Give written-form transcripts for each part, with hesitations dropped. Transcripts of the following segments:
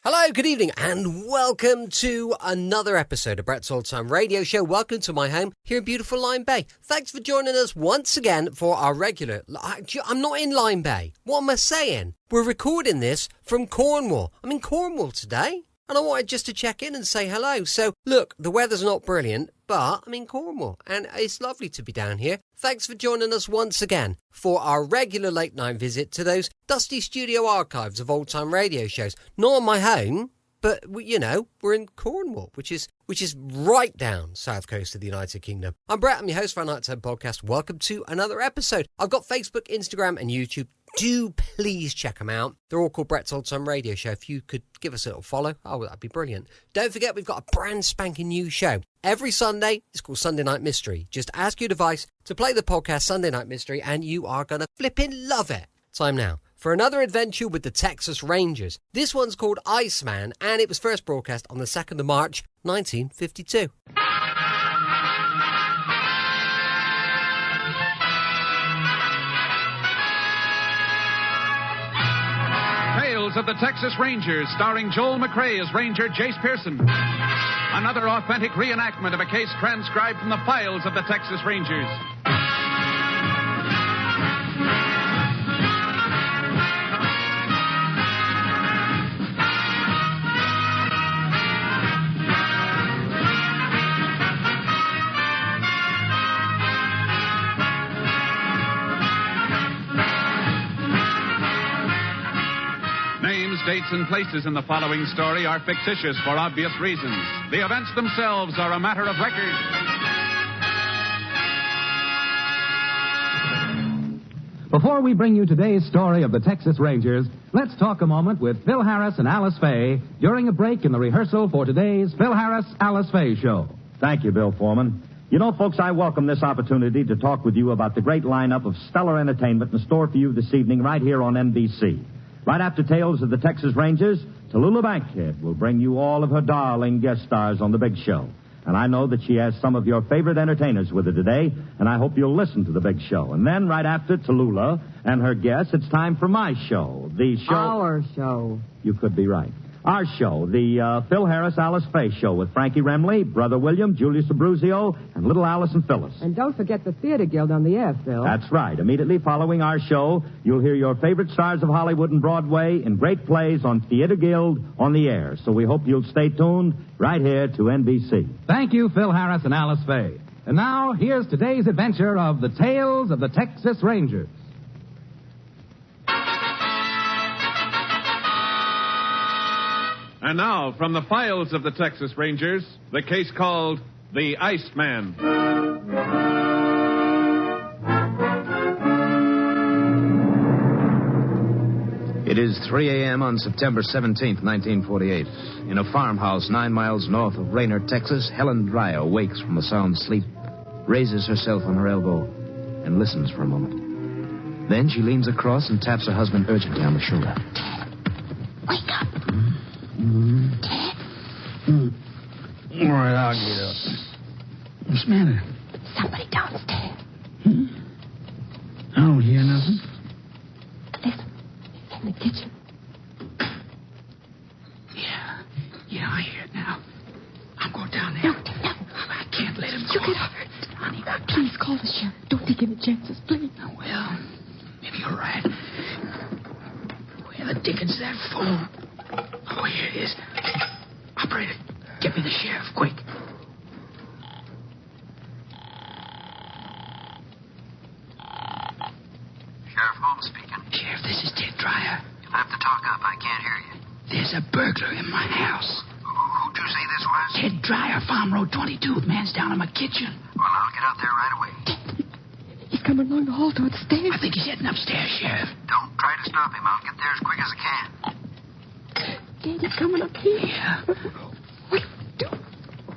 Hello, good evening, and welcome to another episode of Brett's Old Time Radio Show. Welcome to my home here in beautiful Lyme Bay. Thanks for joining us once again for our regular... I'm not in Lyme Bay. What am I saying? We're recording this from Cornwall. I'm in Cornwall today, and I wanted just to check in and say hello. So, look, the weather's not brilliant, but I'm in Cornwall, and it's lovely to be down here. Thanks for joining us once again for our regular late night visit to those dusty studio archives of old time radio shows. Not my home, but we're in Cornwall, which is right down south coast of the United Kingdom. I'm Brett. I'm your host for our Nighttime podcast. Welcome to another episode. I've got Facebook, Instagram, and YouTube. Do please check them out. They're all called Brett's Old Time Radio Show. If you could give us a little follow, that'd be brilliant. Don't forget, we've got a brand spanking new show. Every Sunday, it's called Sunday Night Mystery. Just ask your device to play the podcast Sunday Night Mystery, and you are going to flipping love it. Time now for another adventure with the Texas Rangers. This one's called Iceman, and it was first broadcast on the 2nd of March, 1952. Tales of the Texas Rangers, starring Joel McRae as Ranger Jace Pearson. Another authentic reenactment of a case transcribed from the files of the Texas Rangers. Dates and places in the following story are fictitious for obvious reasons. The events themselves are a matter of record. Before we bring you today's story of the Texas Rangers, let's talk a moment with Phil Harris and Alice Faye during a break in the rehearsal for today's Phil Harris, Alice Faye show. Thank you, Bill Foreman. You know, folks, I welcome this opportunity to talk with you about the great lineup of stellar entertainment in store for you this evening right here on NBC. Right after Tales of the Texas Rangers, Tallulah Bankhead will bring you all of her darling guest stars on the big show. And I know that she has some of your favorite entertainers with her today, and I hope you'll listen to the big show. And then right after Tallulah and her guests, it's time for my show. The show... Our show. You could be right. Our show, the Phil Harris, Alice Faye show with Frankie Remley, Brother William, Julius Abruzio, and little Alice and Phyllis. And don't forget the Theater Guild on the air, Phil. That's right. Immediately following our show, you'll hear your favorite stars of Hollywood and Broadway in great plays on Theater Guild on the air. So we hope you'll stay tuned right here to NBC. Thank you, Phil Harris and Alice Faye. And now, here's today's adventure of the Tales of the Texas Rangers. And now, from the files of the Texas Rangers, the case called The Iceman. It is 3 a.m. on September 17th, 1948. In a farmhouse 9 miles north of Raynor, Texas, Helen Dreyer wakes from a sound sleep, raises herself on her elbow, and listens for a moment. Then she leans across and taps her husband urgently on the shoulder. Wake up. All right, I'll get up. What's the matter? Somebody downstairs. I don't hear nothing. Listen, it's in the kitchen. Yeah, I hear it now. I'm going down there. No. I can't let him go. You get hurt. Honey, please call the sheriff. Don't take any chances, please. Oh, well, maybe you're right. Where the dickens is that phone? Oh, here it is. Operator, get me the sheriff, quick. Sheriff Holmes speaking. Sheriff, this is Ted Dreyer. You'll have to talk up. I can't hear you. There's a burglar in my house. Who'd you say this was? Ted Dreyer, Farm Road 22. The man's down in my kitchen. Well, I'll get out there right away. He's coming along the hall toward the stairs. I think he's heading upstairs, Sheriff. Don't try to stop him. I'll get there as quick as I can. Dad, he's coming up here. Yeah. What do we do?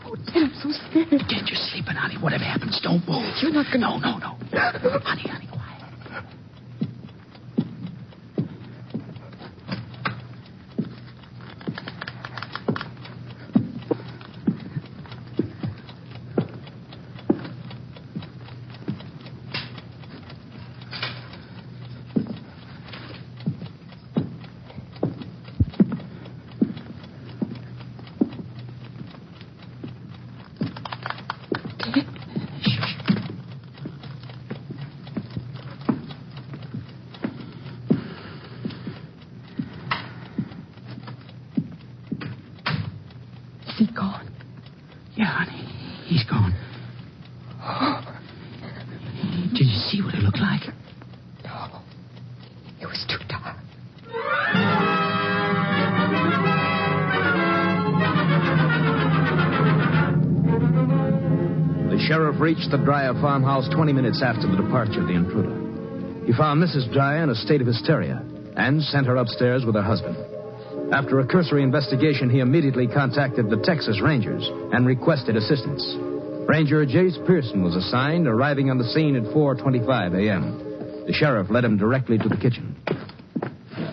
Oh, Dad, I'm so scared. Dad, you're sleeping, honey. Whatever happens, don't move. You're not going to... No. Honey, quiet. Is he gone? Yeah, honey. He's gone. Did you see what it looked like? No. It was too dark. The sheriff reached the Dreyer farmhouse 20 minutes after the departure of the intruder. He found Mrs. Dreyer in a state of hysteria and sent her upstairs with her husband. After a cursory investigation, he immediately contacted the Texas Rangers and requested assistance. Ranger Jace Pearson was assigned, arriving on the scene at 4:25 a.m. The sheriff led him directly to the kitchen.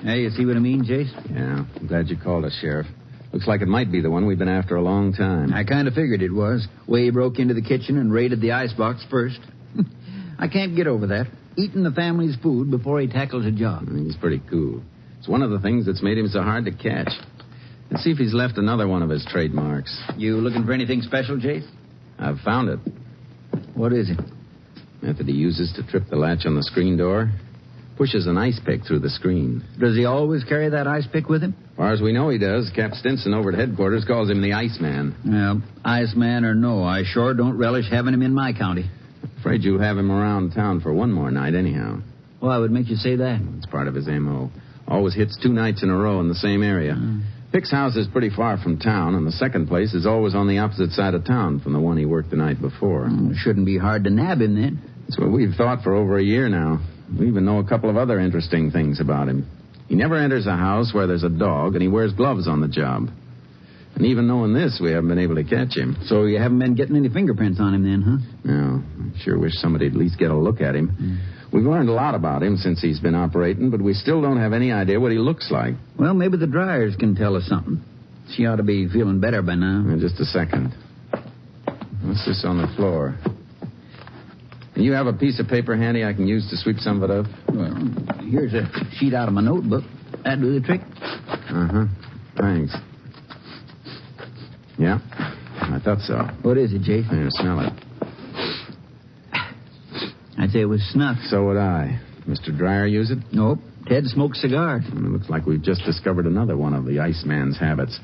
Hey, you see what I mean, Jace? Yeah, I'm glad you called us, Sheriff. Looks like it might be the one we've been after a long time. I kind of figured it was. Way he broke into the kitchen and raided the icebox first. I can't get over that. Eating the family's food before he tackles a job. He's pretty cool. It's one of the things that's made him so hard to catch. Let's see if he's left another one of his trademarks. You looking for anything special, Jace? I've found it. What is it? Method he uses to trip the latch on the screen door. Pushes an ice pick through the screen. Does he always carry that ice pick with him? As far as we know, he does. Cap Stinson over at headquarters calls him the Iceman. Well, Iceman or no, I sure don't relish having him in my county. Afraid you'll have him around town for one more night anyhow. Why would make you say that? It's part of his M.O. Always hits 2 nights in a row in the same area. Pick's house is pretty far from town, and the second place is always on the opposite side of town from the one he worked the night before. It shouldn't be hard to nab him then. That's what we've thought for over a year now. We even know a couple of other interesting things about him. He never enters a house where there's a dog, and he wears gloves on the job. And even knowing this, we haven't been able to catch him. So you haven't been getting any fingerprints on him then, huh? No. I sure wish somebody'd at least get a look at him. We've learned a lot about him since he's been operating, but we still don't have any idea what he looks like. Well, maybe the Dryers can tell us something. She ought to be feeling better by now. Just a second. What's this on the floor? You have a piece of paper handy I can use to sweep some of it up? Well, here's a sheet out of my notebook. That'd do the trick. Uh-huh. Thanks. Yeah, I thought so. What is it, Jason? Here, smell it. I'd say it was snuff. So would I. Mr. Dreyer use it? Nope. Ted smokes cigars. It looks like we've just discovered another one of the Iceman's habits.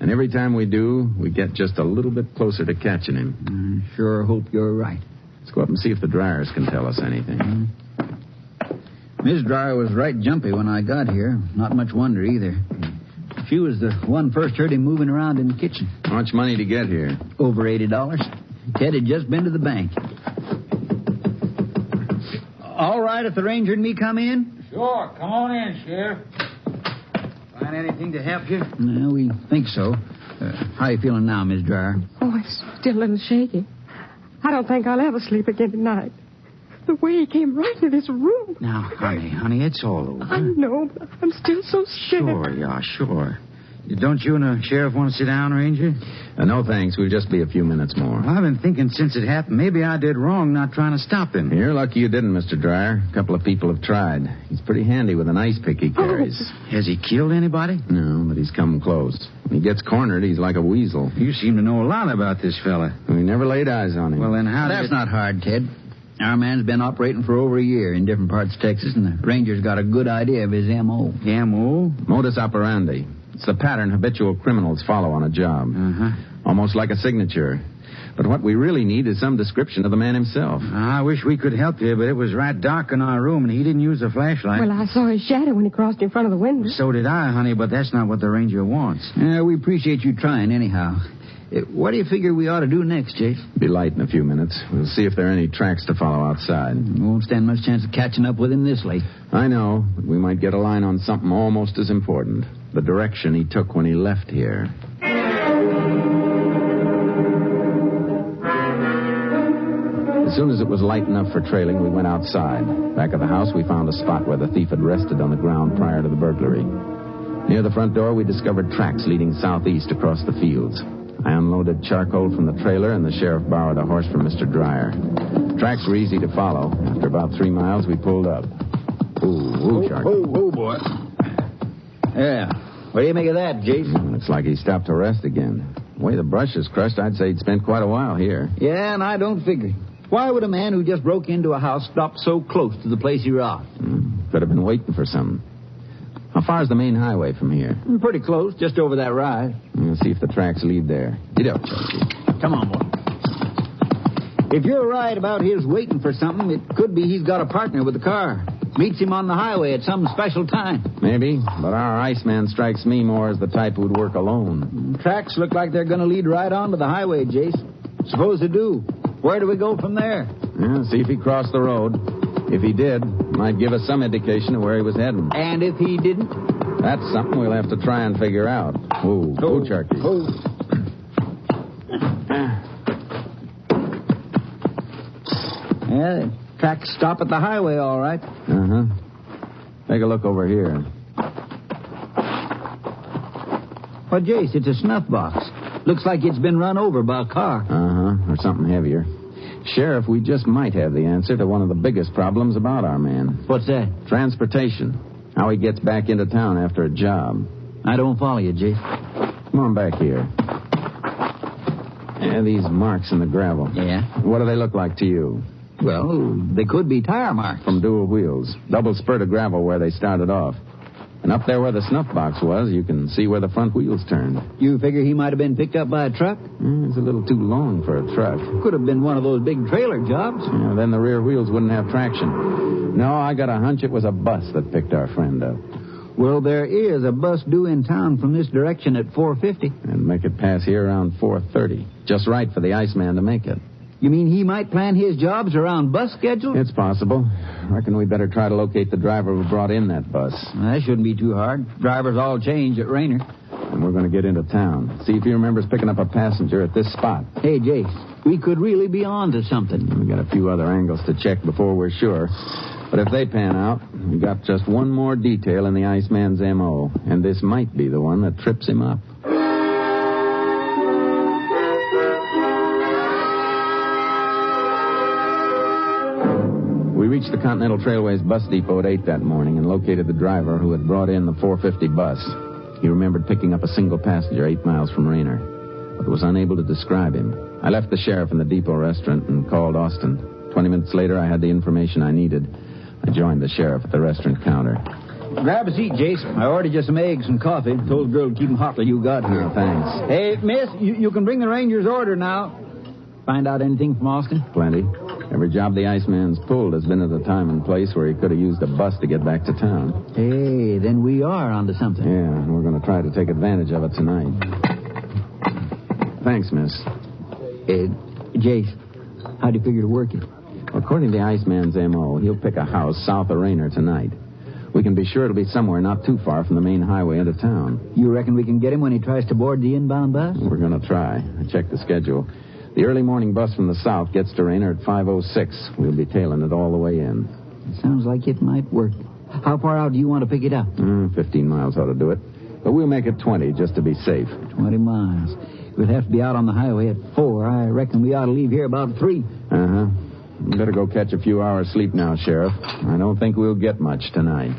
And every time we do, we get just a little bit closer to catching him. Sure hope you're right. Let's go up and see if the Dryers can tell us anything. Miss Dryer was right jumpy when I got here. Not much wonder either. She was the one first heard him moving around in the kitchen. How much money to get here? Over $80. Ted had just been to the bank. All right, if the ranger and me come in? Sure. Come on in, Sheriff. Find anything to help you? No, we think so. How you feeling now, Miss Dryer? Oh, I'm still a little shaky. I don't think I'll ever sleep again tonight. The way he came right into this room. Now, honey, it's all over. I know, but I'm still so scared. Sure. Don't you and the sheriff want to sit down, Ranger? No, thanks. We'll just be a few minutes more. Well, I've been thinking since it happened, maybe I did wrong not trying to stop him. You're lucky you didn't, Mr. Dreyer. A couple of people have tried. He's pretty handy with an ice pick he carries. Has he killed anybody? No, but he's come close. When he gets cornered, he's like a weasel. You seem to know a lot about this fella. We never laid eyes on him. Well, then how That's not hard, Ted. Our man's been operating for over a year in different parts of Texas, and the ranger's got a good idea of his M.O. M.O.? Modus operandi. It's the pattern habitual criminals follow on a job. Almost like a signature. But what we really need is some description of the man himself. I wish we could help you, but it was right dark in our room, and he didn't use a flashlight. Well, I saw his shadow when he crossed in front of the window. So did I, honey, but that's not what the ranger wants. We appreciate you trying anyhow. What do you figure we ought to do next, Chase? Be light in a few minutes. We'll see if there are any tracks to follow outside. We won't stand much chance of catching up with him this late. I know, but we might get a line on something almost as important. The direction he took when he left here. As soon as it was light enough for trailing, we went outside. Back of the house, we found a spot where the thief had rested on the ground prior to the burglary. Near the front door, we discovered tracks leading southeast across the fields. I unloaded charcoal from the trailer, and the sheriff borrowed a horse from Mr. Dreyer. Tracks were easy to follow. After about 3 miles, we pulled up. Ooh, charcoal. Oh, boy. Yeah. What do you make of that, Jason? Looks like he stopped to rest again. The way the brush is crushed, I'd say he'd spent quite a while here. Yeah, and I don't figure. Why would a man who just broke into a house stop so close to the place he robbed? Could have been waiting for something. How far is the main highway from here? Pretty close, just over that rise. We'll see if the tracks lead there. Get up, Chunky. Come on, boy. If you're right about his waiting for something, it could be he's got a partner with the car. Meets him on the highway at some special time. Maybe, but our Iceman strikes me more as the type who'd work alone. Tracks look like they're going to lead right onto the highway, Jace. Suppose they do. Where do we go from there? See if he crossed the road. If he did, might give us some indication of where he was heading. And if he didn't? That's something we'll have to try and figure out. Oh, Charky. Oh. Yeah, the tracks stop at the highway, all right. Uh-huh. Take a look over here. Well, Jace, it's a snuff box. Looks like it's been run over by a car. Uh-huh, or something heavier. Sheriff, we just might have the answer to one of the biggest problems about our man. What's that? Transportation. How he gets back into town after a job. I don't follow you, Jace. Come on back here. Yeah, these marks in the gravel. Yeah? What do they look like to you? Well, they could be tire marks. From dual wheels. Double spurt of gravel where they started off. And up there where the snuff box was, you can see where the front wheels turned. You figure he might have been picked up by a truck? It's a little too long for a truck. Could have been one of those big trailer jobs. Yeah, then the rear wheels wouldn't have traction. No, I got a hunch it was a bus that picked our friend up. Well, there is a bus due in town from this direction at 4:50. And make it pass here around 4:30. Just right for the Iceman to make it. You mean he might plan his jobs around bus schedule? It's possible. Reckon we better try to locate the driver who brought in that bus. That shouldn't be too hard. Drivers all change at Raynor. And we're going to get into town. See if he remembers picking up a passenger at this spot. Hey, Jace, we could really be on to something. We got a few other angles to check before we're sure. But if they pan out, we got just one more detail in the Iceman's M.O., and this might be the one that trips him up. We reached the Continental Trailways bus depot at 8 that morning and located the driver who had brought in the 4:50 bus. He remembered picking up a single passenger 8 miles from Raynor, but was unable to describe him. I left the sheriff in the depot restaurant and called Austin. 20 minutes later, I had the information I needed. I joined the sheriff at the restaurant counter. Grab a seat, Jace. I ordered you some eggs and coffee. Told the girl to keep them hot till you got here. Thanks. Hey, miss, you can bring the Ranger's order now. Find out anything from Austin? Plenty. Every job the Iceman's pulled has been at a time and place where he could have used a bus to get back to town. Hey, then we are onto something. Yeah, and we're going to try to take advantage of it tonight. Thanks, miss. Jace, how do you figure to work it? According to the Iceman's M.O., he'll pick a house south of Raynor tonight. We can be sure it'll be somewhere not too far from the main highway into town. You reckon we can get him when he tries to board the inbound bus? We're going to try. I checked the schedule. The early morning bus from the south gets to Raynor at 5:06. We'll be tailing it all the way in. It sounds like it might work. How far out do you want to pick it up? 15 miles ought to do it. But we'll make it 20 just to be safe. 20 miles. We'll have to be out on the highway at 4. I reckon we ought to leave here about 3. Uh-huh. You better go catch a few hours sleep now, Sheriff. I don't think we'll get much tonight.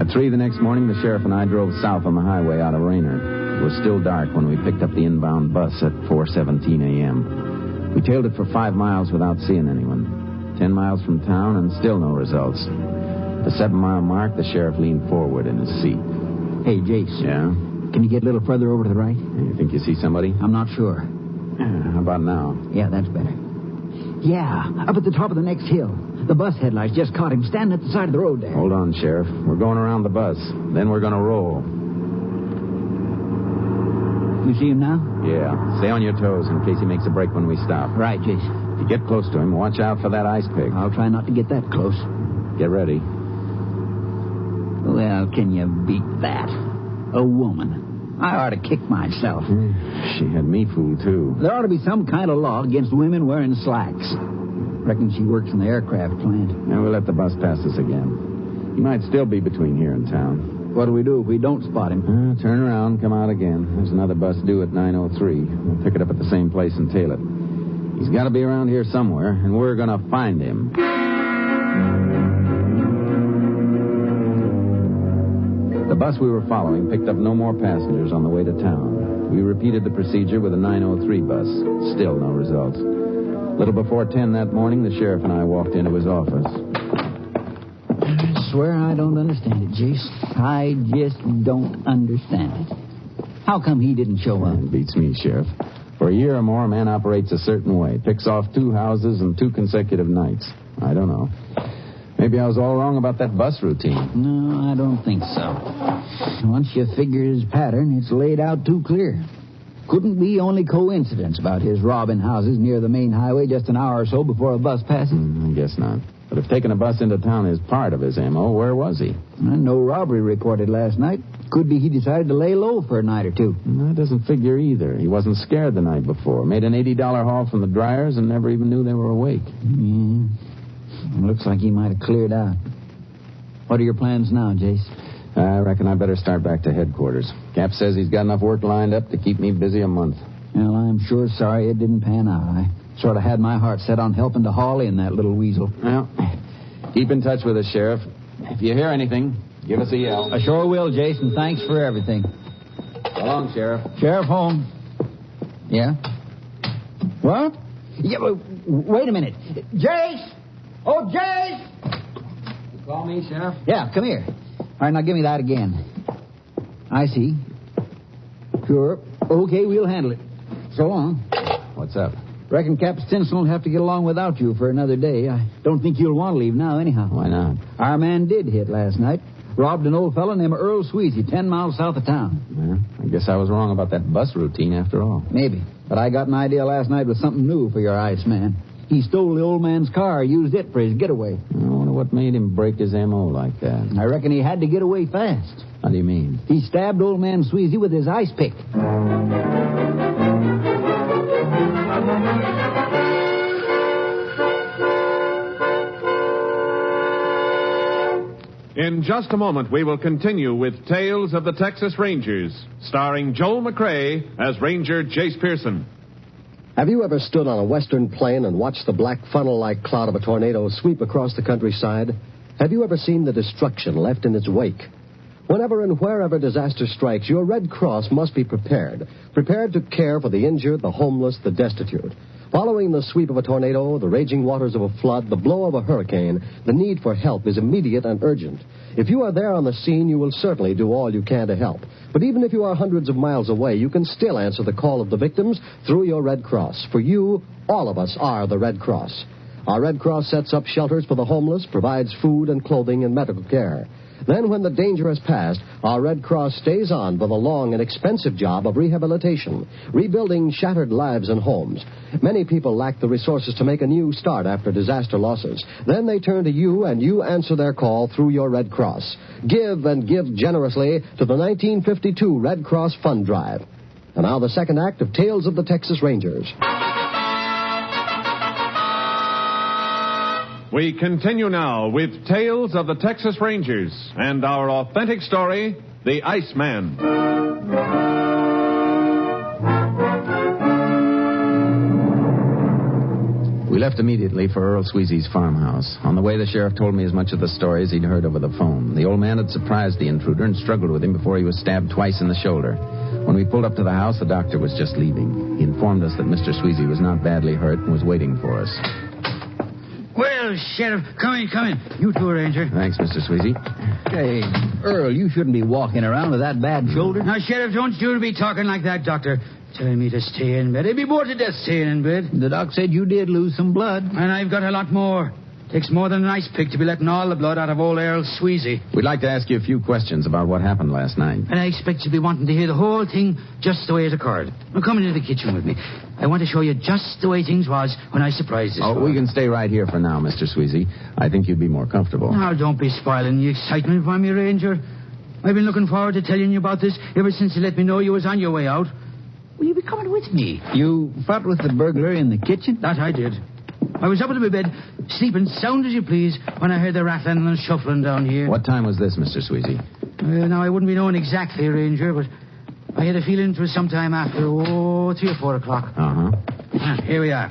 At 3 the next morning, the sheriff and I drove south on the highway out of Raynor. It was still dark when we picked up the inbound bus at 4:17 a.m. We tailed it for 5 miles without seeing anyone. 10 miles from town and still no results. At the 7-mile mark, the sheriff leaned forward in his seat. Hey, Jace. Yeah? Can you get a little further over to the right? You think you see somebody? I'm not sure. How about now? Yeah, that's better. Yeah, up at the top of the next hill. The bus headlights just caught him standing at the side of the road there. Hold on, Sheriff. We're going around the bus. Then we're going to roll. You see him now? Yeah. Stay on your toes in case he makes a break when we stop. Right, Jace. If you get close to him, watch out for that ice pick. I'll try not to get that close. Get ready. Well, can you beat that? A woman. I ought to kick myself. She had me fooled, too. There ought to be some kind of law against women wearing slacks. Reckon she works in the aircraft plant. Now we'll let the bus pass us again. He might still be between here and town. What do we do if we don't spot him? Turn around, come out again. There's another bus due at 9:03. We'll pick it up at the same place and tail it. He's got to be around here somewhere, and we're going to find him. The bus we were following picked up no more passengers on the way to town. We repeated the procedure with a 9:03 bus. Still no results. little before 10 that morning, the sheriff and I walked into his office. I swear I don't understand it, Jace. I just don't understand it. How come he didn't show up? It beats me, Sheriff. For a year or more, a man operates a certain way. Picks off 2 houses and 2 consecutive nights. I don't know. Maybe I was all wrong about that bus routine. No, I don't think so. Once you figure his pattern, it's laid out too clear. Couldn't be only coincidence about his robbing houses near the main highway just an hour or so before a bus passes. I guess not. But if taking a bus into town is part of his M.O., where was he? No robbery reported last night. Could be he decided to lay low for a night or two. That doesn't figure either. He wasn't scared the night before. Made an $80 haul from the dryers and never even knew they were awake. Yeah. Looks like he might have cleared out. What are your plans now, Jace? I reckon I better start back to headquarters. Cap says he's got enough work lined up to keep me busy a month. Well, I'm sure sorry it didn't pan out. I sort of had my heart set on helping to haul in that little weasel. Well, keep in touch with us, Sheriff. If you hear anything, give us a yell. I sure will, Jason. Thanks for everything. So long, Sheriff. Sheriff home. Yeah? What? Yeah, wait a minute. Jace! Oh, Jace! You call me, Sheriff? Yeah, come here. All right, now give me that again. I see. Sure. Okay, we'll handle it. So long. What's up? Reckon Cap Stinson will have to get along without you for another day. I don't think you'll want to leave now, anyhow. Why not? Our man did hit last night. Robbed an old fellow named Earl Sweezy, 10 miles south of town. Well, I guess I was wrong about that bus routine after all. Maybe. But I got an idea last night with something new for your Iceman. He stole the old man's car, used it for his getaway. I wonder what made him break his M.O. like that. I reckon he had to get away fast. How do you mean? He stabbed old man Sweezy with his ice pick. In just a moment, we will continue with Tales of the Texas Rangers, starring Joel McCrea as Ranger Jace Pearson. Have you ever stood on a western plain and watched the black funnel-like cloud of a tornado sweep across the countryside? Have you ever seen the destruction left in its wake? Whenever and wherever disaster strikes, your Red Cross must be prepared to care for the injured, the homeless, the destitute. Following the sweep of a tornado, the raging waters of a flood, the blow of a hurricane, the need for help is immediate and urgent. If you are there on the scene, you will certainly do all you can to help. But even if you are hundreds of miles away, you can still answer the call of the victims through your Red Cross. For you, all of us are the Red Cross. Our Red Cross sets up shelters for the homeless, provides food and clothing and medical care. Then, when the danger has passed, our Red Cross stays on for the long and expensive job of rehabilitation, rebuilding shattered lives and homes. Many people lack the resources to make a new start after disaster losses. Then they turn to you, and you answer their call through your Red Cross. Give and give generously to the 1952 Red Cross Fund Drive. And now the second act of Tales of the Texas Rangers. We continue now with Tales of the Texas Rangers and our authentic story, The Iceman. We left immediately for Earl Sweezy's farmhouse. On the way, the sheriff told me as much of the story as he'd heard over the phone. The old man had surprised the intruder and struggled with him before he was stabbed twice in the shoulder. When we pulled up to the house, the doctor was just leaving. He informed us that Mr. Sweezy was not badly hurt and was waiting for us. Well, Sheriff, come in. You too, Ranger. Thanks, Mr. Sweezy. Hey, Earl, you shouldn't be walking around with that bad shoulder. Now, Sheriff, don't you be talking like that, Doctor. Telling me to stay in bed. I'd be bored to death staying in bed. The doc said you did lose some blood. And I've got a lot more. Takes more than an ice pick to be letting all the blood out of old Earl Sweezy. We'd like to ask you a few questions about what happened last night. And I expect you'll be wanting to hear the whole thing just the way it occurred. Now, come into the kitchen with me. I want to show you just the way things was when I surprised this we can stay right here for now, Mr. Sweezy. I think you'd be more comfortable. Now, don't be spoiling the excitement for me, Ranger. I've been looking forward to telling you about this ever since you let me know you was on your way out. Will you be coming with me? You fought with the burglar in the kitchen? That I did. I was up in my bed, sleeping sound as you please, when I heard the rattling and shuffling down here. What time was this, Mr. Sweezy? Now, I wouldn't be knowing exactly, Ranger, but I had a feeling it was sometime after, 3 or 4 o'clock. Uh-huh. Here we are.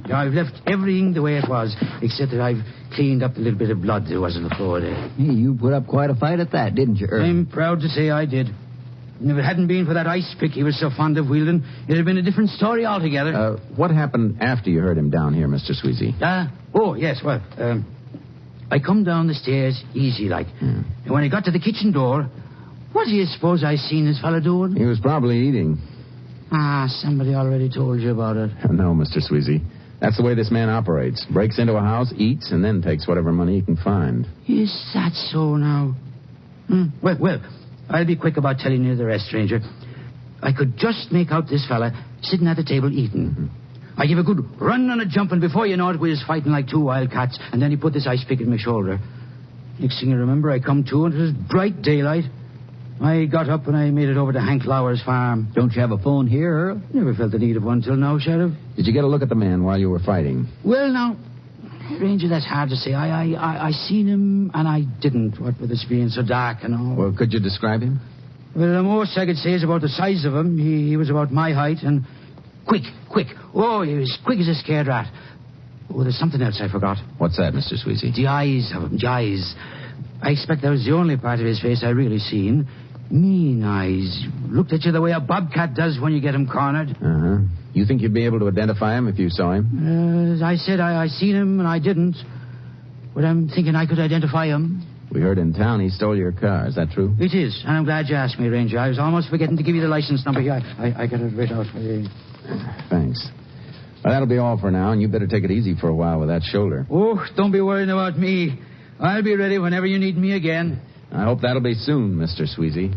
Now, I've left everything the way it was, except that I've cleaned up the little bit of blood there was on the floor there. Hey, you put up quite a fight at that, didn't you, Earl? I'm proud to say I did. And if it hadn't been for that ice pick he was so fond of wielding, it'd have been a different story altogether. What happened after you heard him down here, Mr. Sweezy? Yes, well, I come down the stairs easy like. And when I got to the kitchen door, what do you suppose I seen this fella doing? He was probably eating. Somebody already told you about it. No, Mr. Sweezy. That's the way this man operates. Breaks into a house, eats, and then takes whatever money he can find. Is that so now? Well, I'll be quick about telling you the rest, stranger. I could just make out this fella sitting at the table eating. I give a good run and a jump, and before you know it, we was fighting like two wild cats, and then he put this ice pick in my shoulder. Next thing I remember, I come to, and it was bright daylight. I got up and I made it over to Hank Lauer's farm. Don't you have a phone here, Earl? Never felt the need of one till now, Sheriff. Did you get a look at the man while you were fighting? Well, now, Ranger, that's hard to say. I seen him and I didn't, what with it being so dark and all. Well, could you describe him? Well, the most I could say is about the size of him. He was about my height and quick. Oh, he was quick as a scared rat. Oh, there's something else I forgot. What's that, Mr. Sweezy? The eyes of him, the eyes. I expect that was the only part of his face I really seen. Mean eyes. Looked at you the way a bobcat does when you get him cornered. Uh-huh. You think you'd be able to identify him if you saw him? As I said, I seen him and I didn't. But I'm thinking I could identify him. We heard in town he stole your car. Is that true? It is, and I'm glad you asked me, Ranger. I was almost forgetting to give you the license number here. I got it right out for you. Thanks. Well, that'll be all for now, and you better take it easy for a while with that shoulder. Oh, don't be worrying about me. I'll be ready whenever you need me again. I hope that'll be soon, Mr. Sweezy.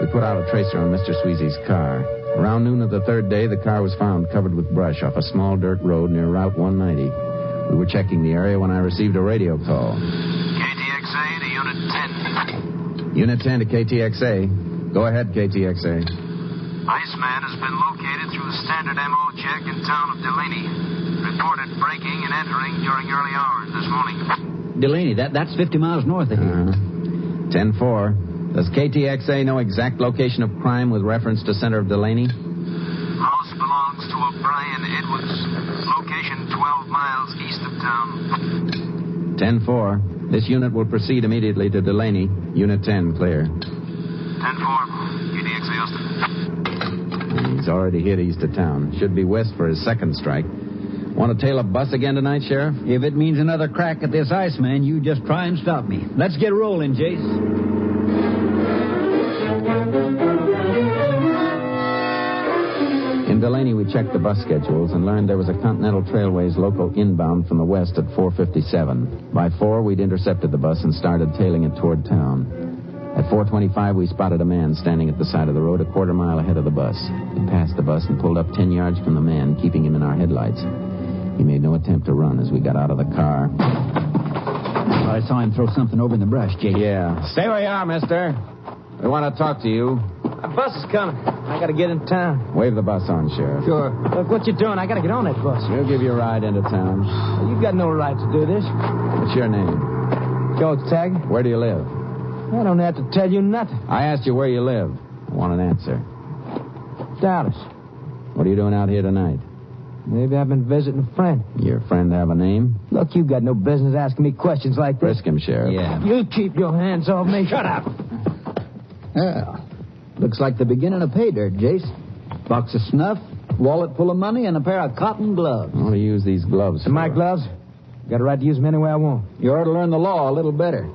We put out a tracer on Mr. Sweezy's car. Around noon of the third day, the car was found covered with brush off a small dirt road near Route 190. We were checking the area when I received a radio call. KTXA to Unit 10. Unit 10 to KTXA. Go ahead, KTXA. Iceman has been located through a standard MO check in town of Delaney. Reported breaking and entering during early hours this morning. Delaney, that's 50 miles north of here. 10-4. Does KTXA know exact location of crime with reference to center of Delaney? House belongs to O'Brien Edwards. Location 12 miles east of town. 10-4. This unit will proceed immediately to Delaney. Unit 10, clear. 10-4. KTXA Austin. He's already hit east of town. Should be west for his second strike. Want to tail a bus again tonight, Sheriff? If it means another crack at this Iceman, you just try and stop me. Let's get rolling, Jace. In Delaney, we checked the bus schedules and learned there was a Continental Trailways local inbound from the west at 4:57. By 4, we'd intercepted the bus and started tailing it toward town. At 4:25, we spotted a man standing at the side of the road a quarter mile ahead of the bus. He passed the bus and pulled up 10 yards from the man, keeping him in our headlights. He made no attempt to run as we got out of the car. I saw him throw something over in the brush, Jake. Yeah. Stay where you are, mister. We want to talk to you. A bus is coming. I got to get in town. Wave the bus on, Sheriff. Sure. Look, what you doing? I got to get on that bus. We'll give you a ride into town. Well, you got no right to do this. What's your name? George Tagg. Where do you live? I don't have to tell you nothing. I asked you where you live. I want an answer. Dallas. What are you doing out here tonight? Maybe I've been visiting a friend. Your friend have a name? Look, you got no business asking me questions like this. Frisk him, Sheriff. Yeah. You keep your hands off me. Shut up. Well, looks like the beginning of pay dirt, Jace. Box of snuff, wallet full of money, and a pair of cotton gloves. I want to use these gloves. And my gloves? Got a right to use them any way I want. You ought to learn the law a little better.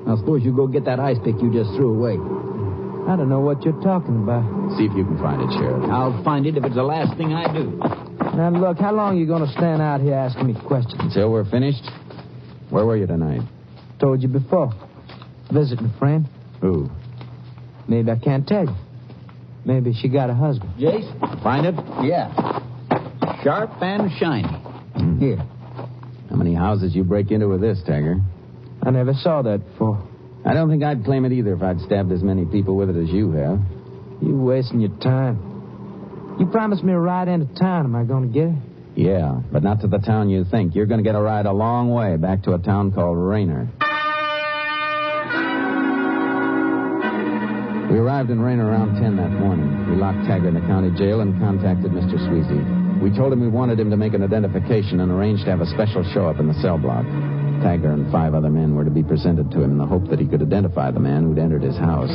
Now, suppose you go get that ice pick you just threw away. I don't know what you're talking about. See if you can find it, Sheriff. I'll find it if it's the last thing I do. Now, look, how long are you going to stand out here asking me questions? Until we're finished? Where were you tonight? Told you before. Visiting a friend. Who? Maybe I can't tell you. Maybe she got a husband. Jace? Find it? Yeah. Sharp and shiny. Here. How many houses you break into with this, Tagger? I never saw that before. I don't think I'd claim it either if I'd stabbed as many people with it as you have. You wasting your time. You promised me a ride into town. Am I going to get it? Yeah, but not to the town you think. You're going to get a ride a long way back to a town called Raynor. We arrived in Raynor around 10 that morning. We locked Tagger in the county jail and contacted Mr. Sweezy. We told him we wanted him to make an identification and arranged to have a special show-up in the cell block. Tagger and 5 other men were to be presented to him in the hope that he could identify the man who'd entered his house.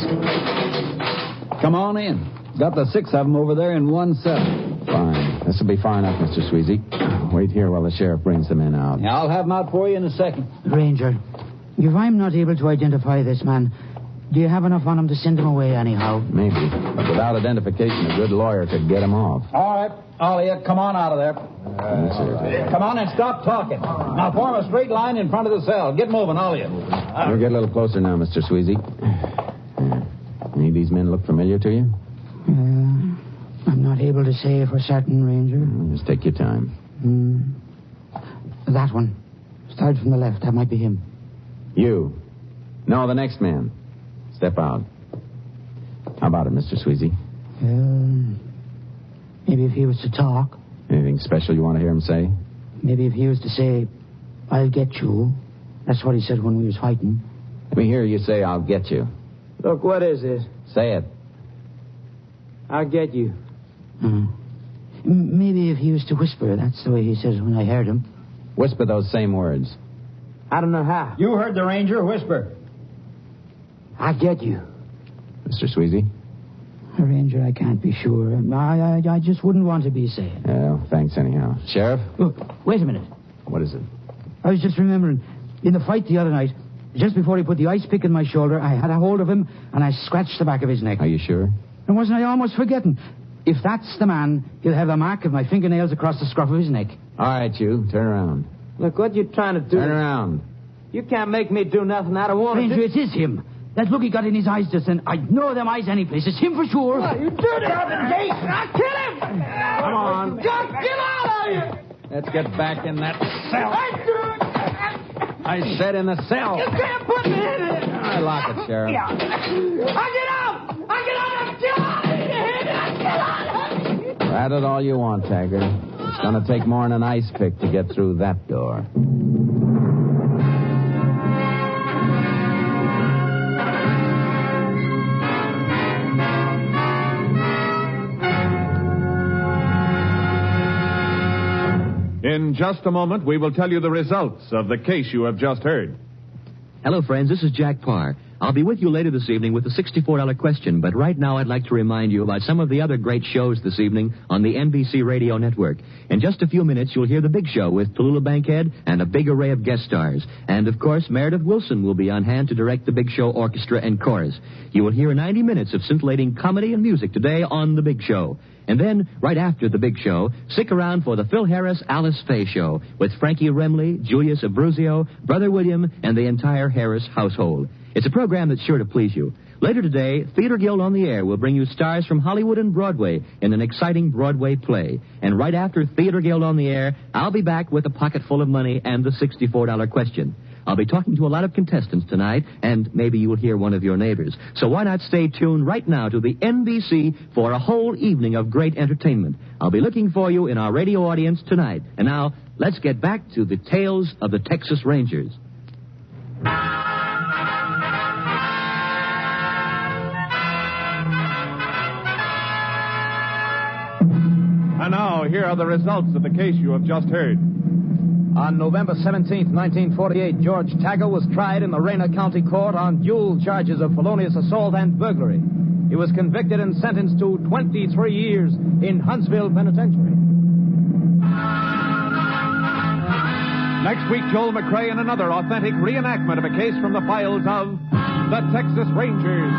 Come on in. Got the 6 of them over there in one cell. Fine. This will be far enough, Mr. Sweezy. Wait here while the sheriff brings the men out. Yeah, I'll have them out for you in a second. Ranger, if I'm not able to identify this man, do you have enough on him to send him away anyhow? Maybe. But without identification, a good lawyer could get him off. All right. All of you, come on out of there. Come on and stop talking. Now form a straight line in front of the cell. Get moving, all of you. We'll get a little closer now, Mr. Sweezy. Any of these men look familiar to you? I'm not able to say for certain, Ranger. Just take your time. That one. Start from the left. That might be him. You. No, the next man. Step out. How about it, Mr. Sweezy? Maybe if he was to talk. Anything special you want to hear him say? Maybe if he was to say, I'll get you. That's what he said when we was fighting. Let me hear you say, I'll get you. Look, what is this? Say it. I'll get you. Maybe if he was to whisper. That's the way he says when I heard him. Whisper those same words. I don't know how. You heard the ranger whisper. I'll get you. Mr. Sweezy? Ranger, I can't be sure. I just wouldn't want to be saying. Well, thanks anyhow. Sheriff? Look, wait a minute. What is it? I was just remembering, in the fight the other night, just before he put the ice pick in my shoulder, I had a hold of him and I scratched the back of his neck. Are you sure? And wasn't I almost forgetting? If that's the man, he'll have the mark of my fingernails across the scruff of his neck. All right, you. Turn around. Look, what you trying to do? Turn around. You can't make me do nothing I don't want to Ranger, do. it is him. That look he got in his eyes just then, I'd know them eyes any place. It's him for sure. What, you did it! I'll kill him! Come on. Just get out of here! Let's get back in that cell. I said in the cell. You can't put me in it! I lock it, Sheriff. I get out! I get out! Rat it all you want, Tagger. It's going to take more than an ice pick to get through that door. In just a moment, we will tell you the results of the case you have just heard. Hello, friends. This is Jack Parr. I'll be with you later this evening with the $64 question, but right now I'd like to remind you about some of the other great shows this evening on the NBC Radio Network. In just a few minutes, you'll hear The Big Show with Tallulah Bankhead and a big array of guest stars. And, of course, Meredith Wilson will be on hand to direct The Big Show orchestra and chorus. You will hear 90 minutes of scintillating comedy and music today on The Big Show. And then, right after The Big Show, stick around for the Phil Harris, Alice Faye Show with Frankie Remley, Julius Abruzio, Brother William, and the entire Harris household. It's a program that's sure to please you. Later today, Theater Guild on the Air will bring you stars from Hollywood and Broadway in an exciting Broadway play. And right after Theater Guild on the Air, I'll be back with a pocket full of money and the $64 question. I'll be talking to a lot of contestants tonight, and maybe you will hear one of your neighbors. So why not stay tuned right now to the NBC for a whole evening of great entertainment. I'll be looking for you in our radio audience tonight. And now, let's get back to the tales of the Texas Rangers. And now, here are the results of the case you have just heard. On November 17th, 1948, George Tagger was tried in the Rayner County Court on dual charges of felonious assault and burglary. He was convicted and sentenced to 23 years in Huntsville Penitentiary. Next week, Joel McCrea in another authentic reenactment of a case from the files of the Texas Rangers.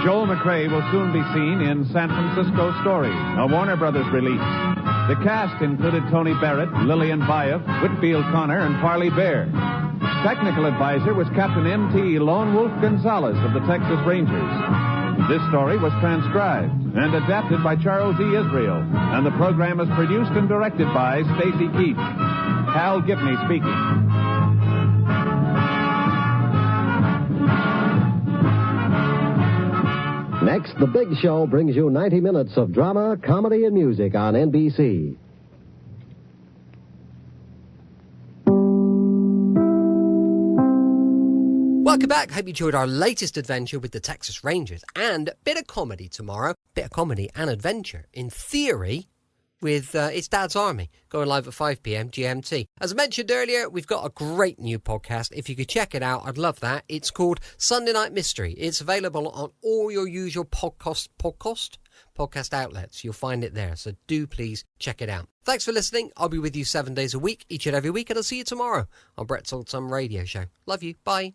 Joel McCrea will soon be seen in San Francisco Story, a Warner Brothers release. The cast included Tony Barrett, Lillian Bayef, Whitfield Connor, and Parley Bear. Technical advisor was Captain M.T. Lone Wolf Gonzalez of the Texas Rangers. This story was transcribed and adapted by Charles E. Israel, and the program is produced and directed by Stacy Keach. Hal Gibney speaking. Next, The Big Show brings you 90 minutes of drama, comedy, and music on NBC. Welcome back. Hope you enjoyed our latest adventure with the Texas Rangers, and a bit of comedy tomorrow. Bit of comedy and adventure, in theory, with It's Dad's Army, going live at 5 p.m. GMT. As I mentioned earlier, we've got a great new podcast. If you could check it out, I'd love that. It's called Sunday Night Mystery. It's available on all your usual podcast outlets. You'll find it there, so do please check it out. Thanks for listening. I'll be with you 7 days a week, each and every week, and I'll see you tomorrow on Brett's Old Time Radio Show. Love you. Bye.